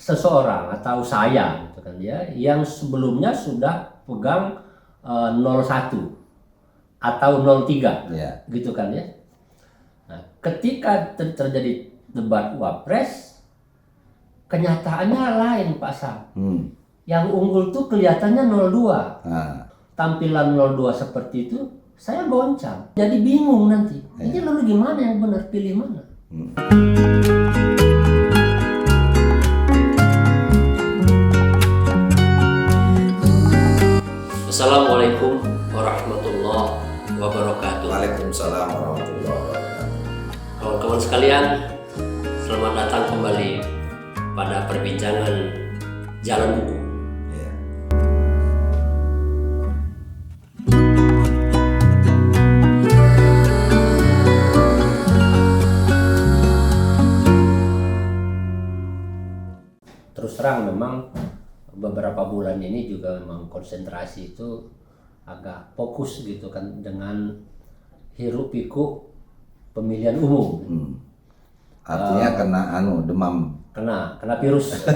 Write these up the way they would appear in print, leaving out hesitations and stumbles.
seseorang atau saya gitu kan ya, yang sebelumnya sudah pegang 01 atau 03 gitu kan ya. Nah, ketika terjadi debat wapres, kenyataannya lain Pak Sam. Yang unggul tuh kelihatannya 02. Tampilan 02 seperti itu, saya goncang. Jadi bingung nanti. Ini lalu gimana yang benar, pilih mana? Assalamualaikum warahmatullahi wabarakatuh. Waalaikumsalam warahmatullahi wabarakatuh. Kawan-kawan sekalian, selamat datang kembali pada perbincangan Jalan Buku. Terus terang memang beberapa bulan ini juga memang konsentrasi itu agak fokus gitu kan dengan hiruk pikuk pemilihan umum. Artinya kena demam. Kena virus.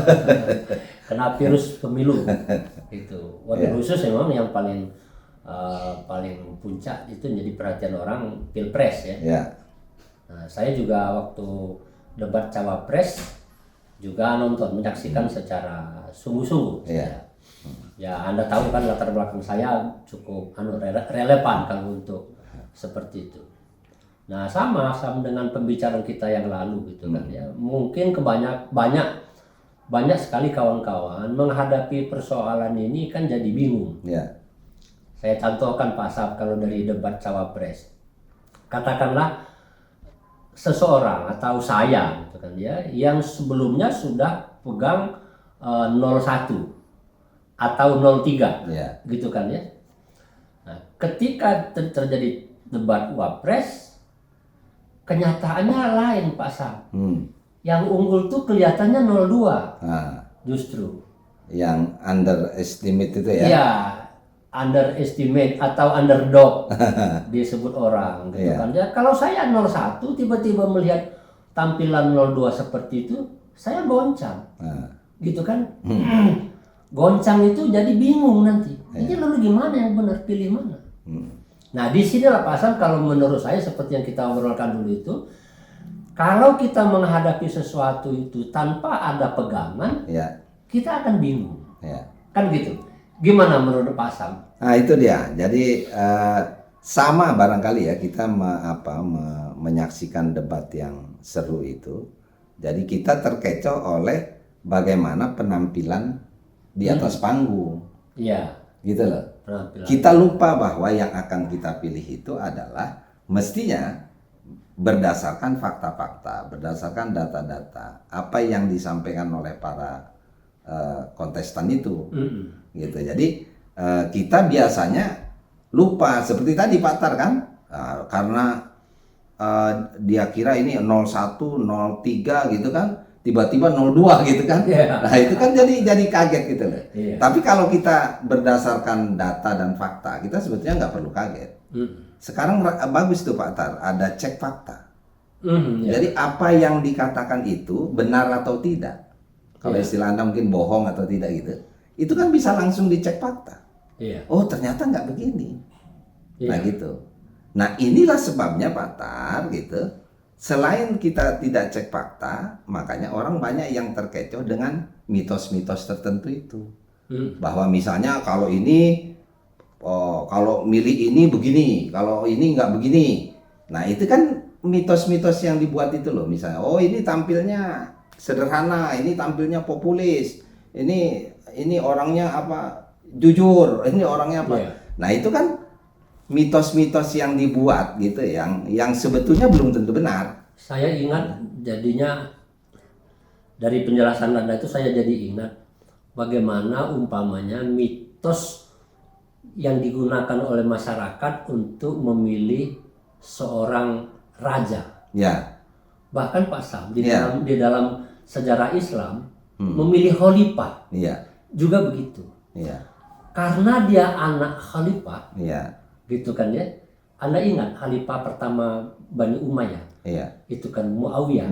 Kena virus pemilu. Itu. Wabil khusus memang yang paling puncak itu jadi perhatian orang Pilpres ya. Nah, saya juga waktu debat Cawapres juga menyaksikan secara sungguh-sungguh. Ya Anda tahu kan latar belakang saya cukup relevan kalau untuk seperti itu. Nah sama dengan pembicaraan kita yang lalu gitu kan ya. Mungkin banyak sekali kawan-kawan menghadapi persoalan ini kan jadi bingung. Saya contohkan Pak Sab, kalau dari debat Cawapres, katakanlah seseorang atau saya gitu kan ya, yang sebelumnya sudah pegang 01 atau 03 gitu kan ya. Nah, ketika terjadi debat wapres, kenyataannya lain Pak Sam. Yang unggul tuh kelihatannya 02 justru. Yang underestimate itu ya? Iya, underestimate atau underdog disebut orang gitu kan ya. Kalau saya 01 tiba-tiba melihat tampilan 02 seperti itu, saya goncang gitu kan. Goncang itu jadi bingung nanti. Ini lalu gimana yang benar, pilih mana? Nah di sinilah Pak Hasan, kalau menurut saya seperti yang kita obrolkan dulu itu, kalau kita menghadapi sesuatu itu tanpa ada pegangan, kita akan bingung. Kan gitu. Gimana menurut Pak Sam? Nah itu dia. Jadi sama barangkali ya kita menyaksikan debat yang seru itu. Jadi kita terkecoh oleh bagaimana penampilan di atas panggung. Gitu loh. Kita lupa bahwa yang akan kita pilih itu adalah mestinya berdasarkan fakta-fakta, berdasarkan data-data, apa yang disampaikan oleh para kontestan itu. Gitu. Jadi kita biasanya lupa seperti tadi Pak Tar kan, karena dia kira ini 01, 03 gitu kan, tiba-tiba 02 gitu kan. Nah itu kan jadi kaget gitu loh. Tapi kalau kita berdasarkan data dan fakta, kita sebetulnya nggak perlu kaget. Sekarang bagus tuh Pak Tar, ada cek fakta. Jadi apa yang dikatakan itu benar atau tidak. Kalau istilah Anda mungkin bohong atau tidak gitu, itu kan bisa langsung dicek fakta. Oh ternyata nggak begini. Nah gitu. Nah inilah sebabnya Pak Tar gitu. Selain kita tidak cek fakta, makanya orang banyak yang terkecoh dengan mitos-mitos tertentu itu. Bahwa misalnya kalau ini, kalau milih ini begini, kalau ini nggak begini. Nah itu kan mitos-mitos yang dibuat itu loh. Misalnya, oh ini tampilnya sederhana, ini tampilnya populis, ini orangnya apa jujur, ini orangnya apa. Nah itu kan mitos-mitos yang dibuat gitu, yang sebetulnya belum tentu benar. Saya ingat jadinya dari penjelasan Anda itu, saya jadi ingat bagaimana umpamanya mitos yang digunakan oleh masyarakat untuk memilih seorang raja. Bahkan Pak Sam di dalam sejarah Islam memilih khalifah juga begitu. Karena dia anak khalifah. Gitu kan ya. Anda ingat khalifah pertama Bani Umayyah? Itu kan Muawiyah.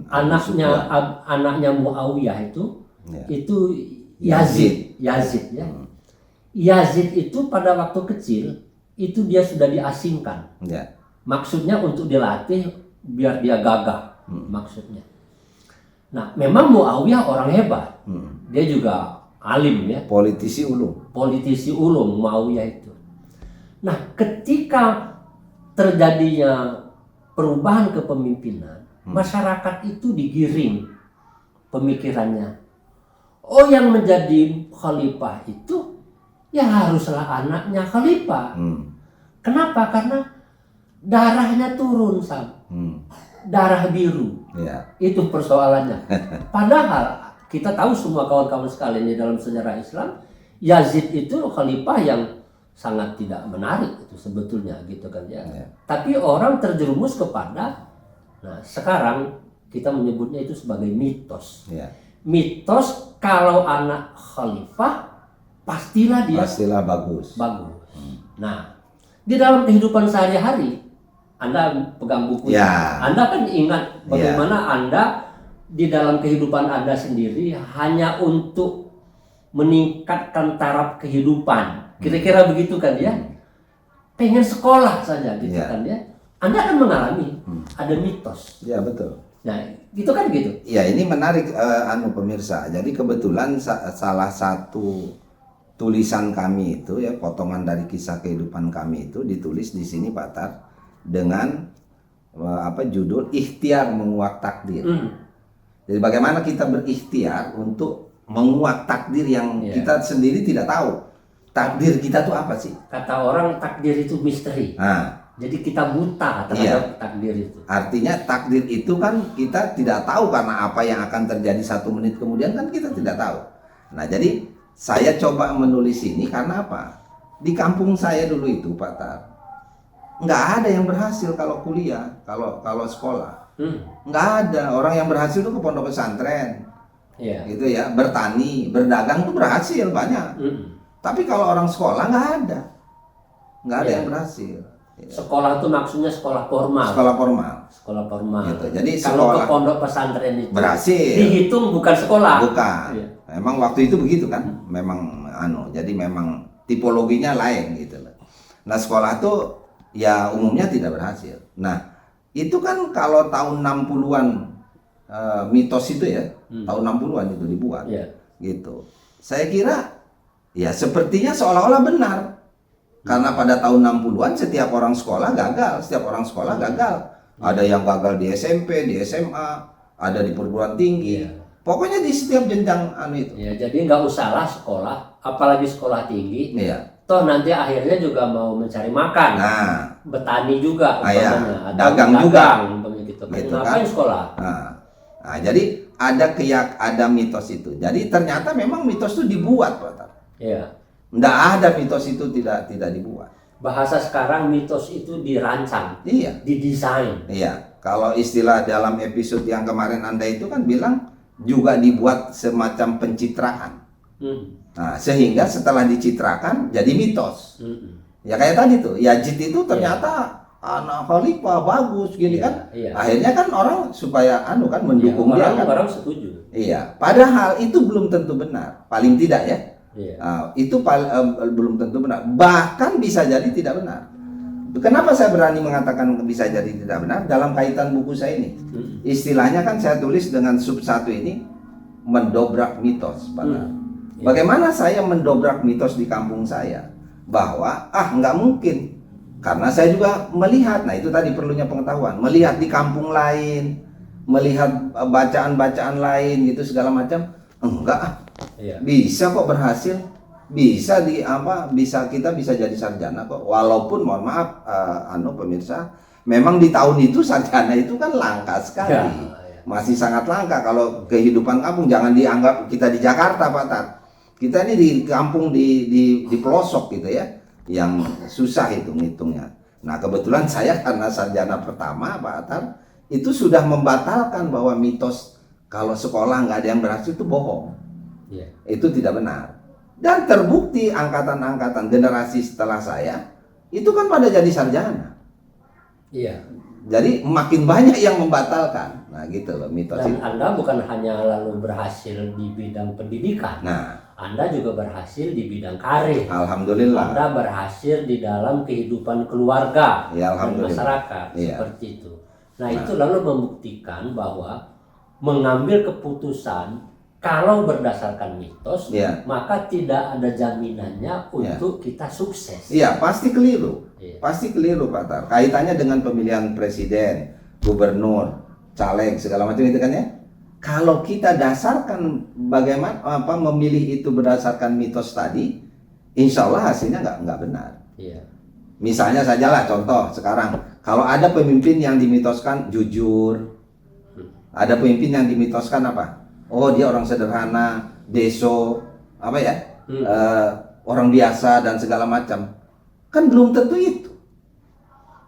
anaknya Muawiyah itu Yazid ya. Yazid itu pada waktu kecil itu dia sudah diasingkan. Maksudnya untuk dilatih biar dia gagah, maksudnya. Nah, memang Muawiyah orang hebat. Dia juga alim ya. Politisi ulung Muawiyah itu. Nah, ketika terjadinya perubahan kepemimpinan, masyarakat itu digiring pemikirannya. Oh, yang menjadi khalifah itu ya haruslah anaknya khalifah. Kenapa? Karena darahnya turun, darah biru. Itu persoalannya. Padahal kita tahu semua kawan-kawan sekalian di dalam sejarah Islam, Yazid itu khalifah yang sangat tidak menarik itu sebetulnya gitu kan ya. Tapi orang terjerumus kepada, nah sekarang kita menyebutnya itu sebagai mitos. Mitos kalau anak khalifah pastilah bagus. Nah, di dalam kehidupan sehari-hari Anda pegang buku, Anda kan ingat bagaimana Anda di dalam kehidupan Anda sendiri hanya untuk meningkatkan taraf kehidupan, kira-kira begitu kan ya, pengen sekolah saja gitu kan ya, Anda akan mengalami ada mitos. Betul. Nah, gitu kan gitu. Ini menarik pemirsa. Jadi kebetulan salah satu tulisan kami itu ya, potongan dari kisah kehidupan kami itu ditulis di sini Pak Tar dengan judul Ikhtiar Menguak Takdir. Jadi bagaimana kita berikhtiar untuk menguak takdir yang kita sendiri tidak tahu. Takdir kita tuh apa sih? Kata orang takdir itu misteri. Jadi kita buta terhadap takdir itu. Artinya takdir itu kan kita tidak tahu, karena apa yang akan terjadi 1 menit kemudian kan kita tidak tahu. Nah, jadi saya coba menulis ini karena apa? Di kampung saya dulu itu Pak Tar, nggak ada yang berhasil kalau kuliah, kalau sekolah. Nggak ada. Orang yang berhasil itu ke pondok pesantren, gitu ya, bertani, berdagang itu berhasil banyak. Tapi kalau orang sekolah nggak ada yang berhasil. Sekolah itu maksudnya sekolah formal. Sekolah formal. Gitu. Jadi kalau ke pondok pesantren itu berhasil. Dihitung bukan sekolah. Bukan. Memang waktu itu begitu kan. Memang jadi memang tipologinya lain gitu. Nah, sekolah tuh ya umumnya tidak berhasil. Nah, itu kan kalau tahun 60-an mitos itu ya, tahun 60-an itu dibuat. Gitu. Saya kira ya sepertinya seolah-olah benar. Karena pada tahun 60-an setiap orang sekolah gagal. Ada yang gagal di SMP, di SMA, ada di perguruan tinggi. Pokoknya di setiap jenjang itu. Jadi nggak usahlah sekolah, apalagi sekolah tinggi. Toh nanti akhirnya juga mau mencari makan. Bertani juga, dagang juga. Begitu. Ngapain sekolah? Nah, jadi ada mitos itu. Jadi ternyata memang mitos itu dibuat, Pak. Nggak ada mitos itu tidak dibuat. Bahasa sekarang mitos itu dirancang, didesain. Kalau istilah dalam episode yang kemarin Anda itu kan bilang juga dibuat semacam pencitraan. Nah, sehingga setelah dicitrakan jadi mitos. Ya kayak tadi tuh, Yazid itu ternyata anak khalifah bagus gini kan. Akhirnya kan orang supaya mendukung dia kan. Orang setuju. Padahal itu belum tentu benar. Paling tidak ya. Itu belum tentu benar, bahkan bisa jadi tidak benar. Kenapa saya berani mengatakan bisa jadi tidak benar? Dalam kaitan buku saya ini, istilahnya kan saya tulis dengan sub 1 ini, mendobrak mitos. Bagaimana saya mendobrak mitos di kampung saya? Bahwa nggak mungkin, karena saya juga melihat, nah itu tadi perlunya pengetahuan, melihat di kampung lain, melihat bacaan-bacaan lain gitu segala macam, enggak. Bisa kok berhasil, bisa kita bisa jadi sarjana kok. Walaupun mohon maaf pemirsa, memang di tahun itu sarjana itu kan langka sekali. Masih sangat langka kalau kehidupan kampung. Jangan dianggap kita di Jakarta, Pak Tar. Kita ini di kampung di pelosok gitu ya, yang susah itu ngitungnya. Nah, kebetulan saya karena sarjana pertama, Pak Tar, itu sudah membatalkan bahwa mitos kalau sekolah nggak ada yang berhasil itu bohong. Itu tidak benar. Dan terbukti angkatan-angkatan generasi setelah saya itu kan pada jadi sarjana. Jadi makin banyak yang membatalkan. Nah gitu loh mitos Dan itu. Anda bukan hanya lalu berhasil di bidang pendidikan. Nah, Anda juga berhasil di bidang karir. alhamdulillah. Anda berhasil di dalam kehidupan keluarga Ya, dan masyarakat, ya. seperti itu. Nah, itu lalu membuktikan bahwa mengambil keputusan kalau berdasarkan mitos, ya. maka tidak ada jaminannya untuk kita sukses. Iya, pasti keliru. Pasti keliru, Pak Tar. Kaitannya dengan pemilihan presiden, gubernur, caleg, segala macam itu kan ya. Kalau kita dasarkan bagaimana memilih itu berdasarkan mitos tadi, insya Allah hasilnya nggak benar. Iya. Misalnya sajalah contoh sekarang, kalau ada pemimpin yang dimitoskan jujur, ada pemimpin yang dimitoskan apa? Oh dia orang sederhana, deso, apa ya, orang biasa dan segala macam. Kan belum tentu itu.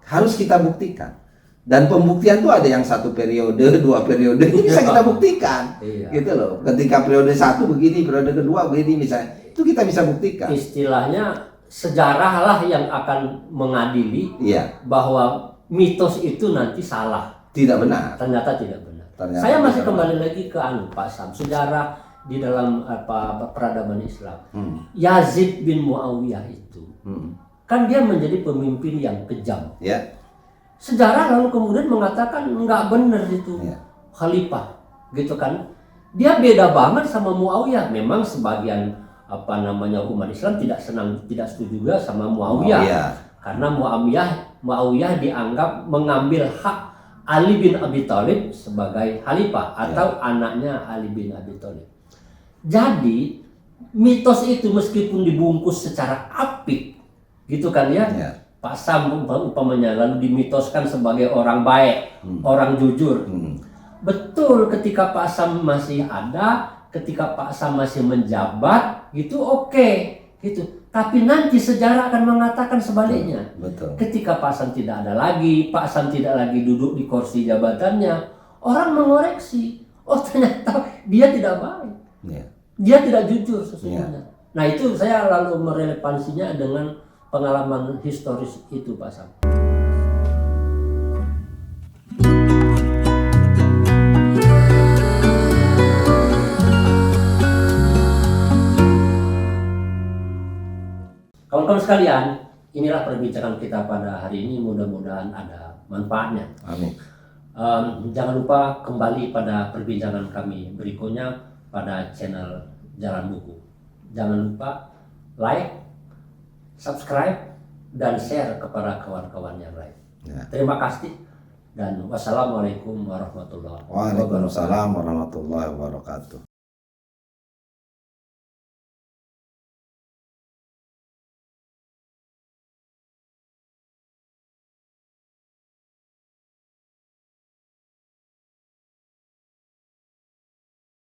Harus kita buktikan. Dan pembuktian tuh ada yang 1 periode, 2 periode, itu bisa kita buktikan. Gitu loh. Ketika periode 1 begini, periode kedua begini misalnya, itu kita bisa buktikan. Istilahnya sejarah lah yang akan mengadili bahwa mitos itu nanti salah. Tidak benar. Ternyata tidak benar. Ternyata saya masih kembali lagi ke Pak Sam, sejarah di dalam peradaban Islam. Yazid bin Muawiyah itu kan dia menjadi pemimpin yang kejam. Sejarah lalu kemudian mengatakan nggak benar itu khalifah, gitu kan? Dia beda banget sama Muawiyah. Memang sebagian umat Islam tidak setuju juga sama Muawiyah. Karena Muawiyah dianggap mengambil hak Ali bin Abi Thalib sebagai khalifah atau anaknya Ali bin Abi Thalib. Jadi mitos itu meskipun dibungkus secara apik, gitu kan ya. Pak Sam umpamanya lalu dimitoskan sebagai orang baik, orang jujur. Betul, ketika Pak Sam masih ada, ketika Pak Sam masih menjabat, gitu oke, gitu. Tapi nanti sejarah akan mengatakan sebaliknya. Betul. Ketika Pak Sam tidak ada lagi, Pak Sam tidak lagi duduk di kursi jabatannya, orang mengoreksi, oh ternyata dia tidak baik, dia tidak jujur sesungguhnya. Nah itu saya lalu merelevansinya dengan pengalaman historis itu, Pak Sam. Kawan-kawan sekalian, inilah perbincangan kita pada hari ini. Mudah-mudahan ada manfaatnya. Amin. Jangan lupa kembali pada perbincangan kami berikutnya pada channel Jalan Buku. Jangan lupa like, subscribe, dan share kepada kawan-kawan yang lain. Terima kasih dan wassalamualaikum warahmatullahi wabarakatuh. Waalaikumsalam warahmatullahi wabarakatuh.